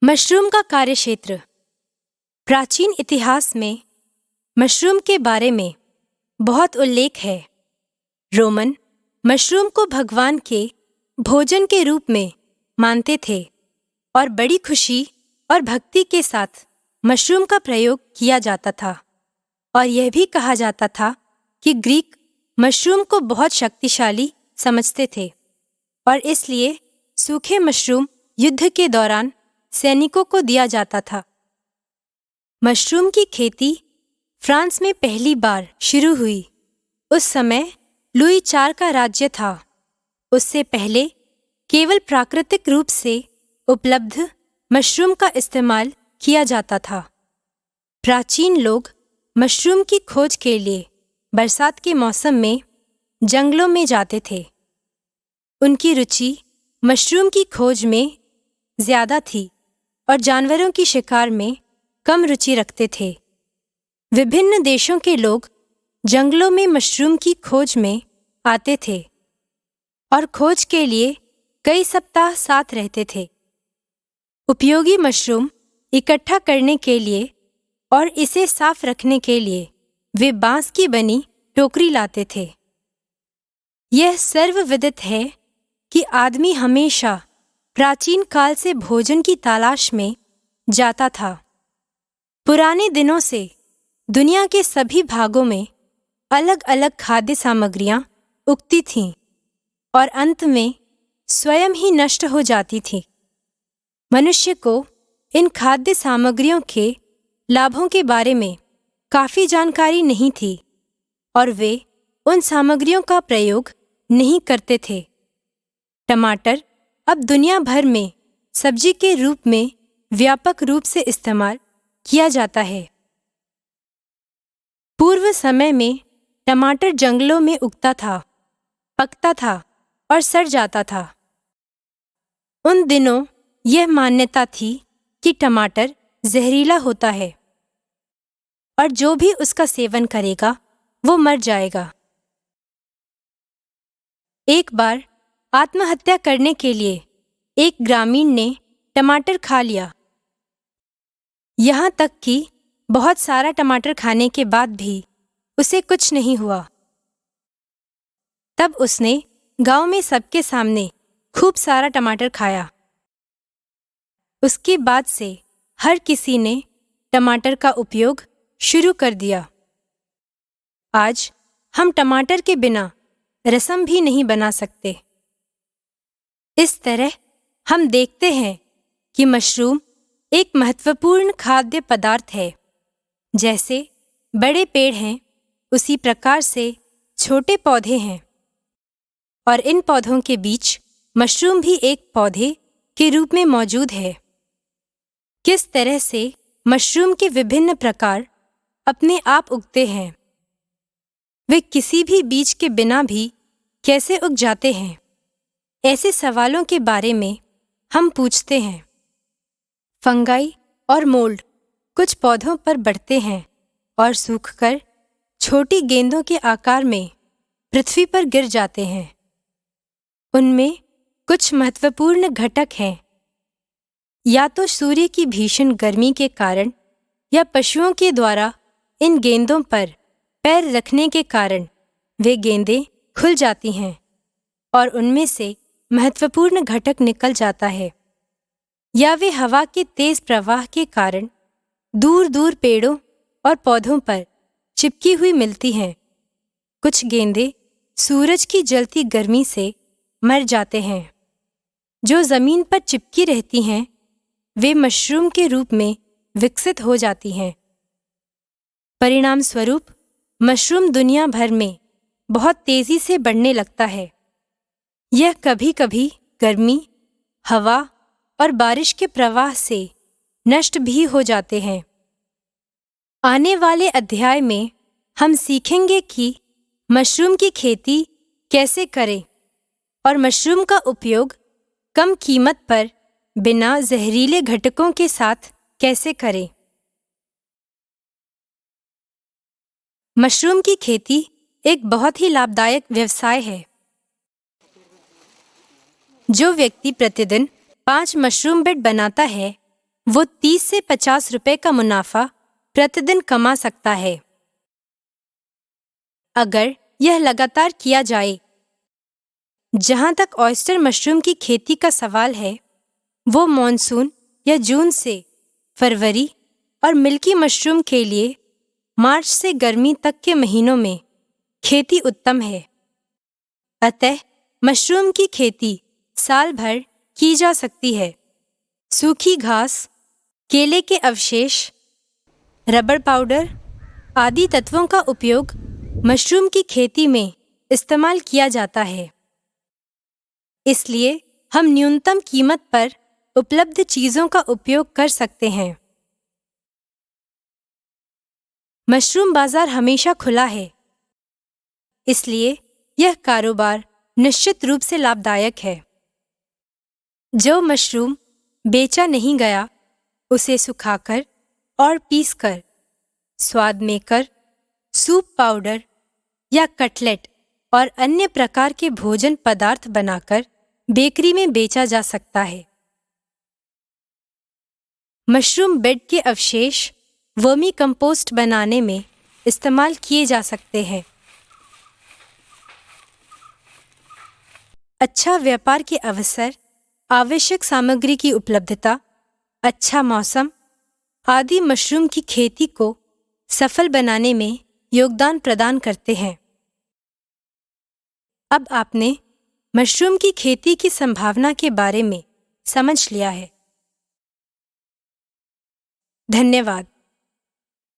Mushroom का कार्यक्षेत्र। प्राचीन इतिहास में मशरूम के बारे में बहुत उल्लेख है। रोमन मशरूम को भगवान के भोजन के रूप में मानते थे और बड़ी खुशी और भक्ति के साथ मशरूम का प्रयोग किया जाता था। और यह भी कहा जाता था कि ग्रीक मशरूम को बहुत शक्तिशाली समझते थे और इसलिए सूखे मशरूम युद्ध के दौरान सैनिकों को दिया जाता था। मशरूम की खेती फ्रांस में पहली बार शुरू हुई। उस समय लुई 4 का राज्य था। उससे पहले केवल प्राकृतिक रूप से उपलब्ध मशरूम का इस्तेमाल किया जाता था। प्राचीन लोग मशरूम की खोज के लिए बरसात के मौसम में जंगलों में जाते थे। उनकी रुचि मशरूम की खोज में ज्यादा थी और जानवरों की शिकार में कम रुचि रखते थे। विभिन्न देशों के लोग जंगलों में मशरूम की खोज में आते थे और खोज के लिए कई सप्ताह साथ रहते थे। उपयोगी मशरूम इकट्ठा करने के लिए और इसे साफ रखने के लिए वे बांस की बनी टोकरी लाते थे। यह सर्वविदित है कि आदमी हमेशा प्राचीन काल से भोजन की तलाश में जाता था। पुराने दिनों से दुनिया के सभी भागों में अलग अलग खाद्य सामग्रियां उगती थीं और अंत में स्वयं ही नष्ट हो जाती थीं। मनुष्य को इन खाद्य सामग्रियों के लाभों के बारे में काफी जानकारी नहीं थी और वे उन सामग्रियों का प्रयोग नहीं करते थे। टमाटर अब दुनिया भर में सब्जी के रूप में व्यापक रूप से इस्तेमाल किया जाता है। पूर्व समय में टमाटर जंगलों में उगता था, पकता था और सड़ जाता था। उन दिनों यह मान्यता थी कि टमाटर जहरीला होता है और जो भी उसका सेवन करेगा वो मर जाएगा। एक बार आत्महत्या करने के लिए एक ग्रामीण ने टमाटर खा लिया। यहाँ तक कि बहुत सारा टमाटर खाने के बाद भी उसे कुछ नहीं हुआ। तब उसने गांव में सबके सामने खूब सारा टमाटर खाया। उसके बाद से हर किसी ने टमाटर का उपयोग शुरू कर दिया। आज हम टमाटर के बिना रसम भी नहीं बना सकते। इस तरह हम देखते हैं कि मशरूम एक महत्वपूर्ण खाद्य पदार्थ है। जैसे बड़े पेड़ हैं, उसी प्रकार से छोटे पौधे हैं और इन पौधों के बीच मशरूम भी एक पौधे के रूप में मौजूद है। किस तरह से मशरूम के विभिन्न प्रकार अपने आप उगते हैं, वे किसी भी बीज के बिना भी कैसे उग जाते हैं, ऐसे सवालों के बारे में हम पूछते हैं। फंगाई और मोल्ड कुछ पौधों पर बढ़ते हैं और सूखकर छोटी गेंदों के आकार में पृथ्वी पर गिर जाते हैं। उनमें कुछ महत्वपूर्ण घटक हैं। या तो सूर्य की भीषण गर्मी के कारण या पशुओं के द्वारा इन गेंदों पर पैर रखने के कारण वे गेंदें खुल जाती हैं और उनमें से महत्वपूर्ण घटक निकल जाता है। या वे हवा के तेज प्रवाह के कारण दूर दूर पेड़ों और पौधों पर चिपकी हुई मिलती हैं। कुछ गेंदें सूरज की जलती गर्मी से मर जाते हैं। जो जमीन पर चिपकी रहती हैं, वे मशरूम के रूप में विकसित हो जाती हैं। परिणाम स्वरूप मशरूम दुनिया भर में बहुत तेजी से बढ़ने लगता है। यह कभी कभी गर्मी, हवा और बारिश के प्रवाह से नष्ट भी हो जाते हैं। आने वाले अध्याय में हम सीखेंगे कि मशरूम की खेती कैसे करें और मशरूम का उपयोग कम कीमत पर बिना जहरीले घटकों के साथ कैसे करें। मशरूम की खेती एक बहुत ही लाभदायक व्यवसाय है। जो व्यक्ति प्रतिदिन 5 मशरूम बेड बनाता है वो 30 से 50 रुपए का मुनाफा प्रतिदिन कमा सकता है। अगर यह लगातार किया जाए। जहां तक ऑयस्टर मशरूम की खेती का सवाल है, वो मॉनसून या जून से फरवरी और मिल्की मशरूम के लिए मार्च से गर्मी तक के महीनों में खेती उत्तम है। अतः मशरूम की खेती साल भर की जा सकती है। सूखी घास, केले के अवशेष, रबर पाउडर आदि तत्वों का उपयोग मशरूम की खेती में इस्तेमाल किया जाता है। इसलिए हम न्यूनतम कीमत पर उपलब्ध चीजों का उपयोग कर सकते हैं। मशरूम बाजार हमेशा खुला है, इसलिए यह कारोबार निश्चित रूप से लाभदायक है। जो मशरूम बेचा नहीं गया, उसे सुखाकर और पीसकर स्वाद मेकर, सूप पाउडर या कटलेट और अन्य प्रकार के भोजन पदार्थ बनाकर बेकरी में बेचा जा सकता है। मशरूम बेड के अवशेष वर्मी कंपोस्ट बनाने में इस्तेमाल किए जा सकते हैं। अच्छा व्यापार के अवसर, आवश्यक सामग्री की उपलब्धता, अच्छा मौसम आदि मशरूम की खेती को सफल बनाने में योगदान प्रदान करते हैं। अब आपने मशरूम की खेती की संभावना के बारे में समझ लिया है। धन्यवाद।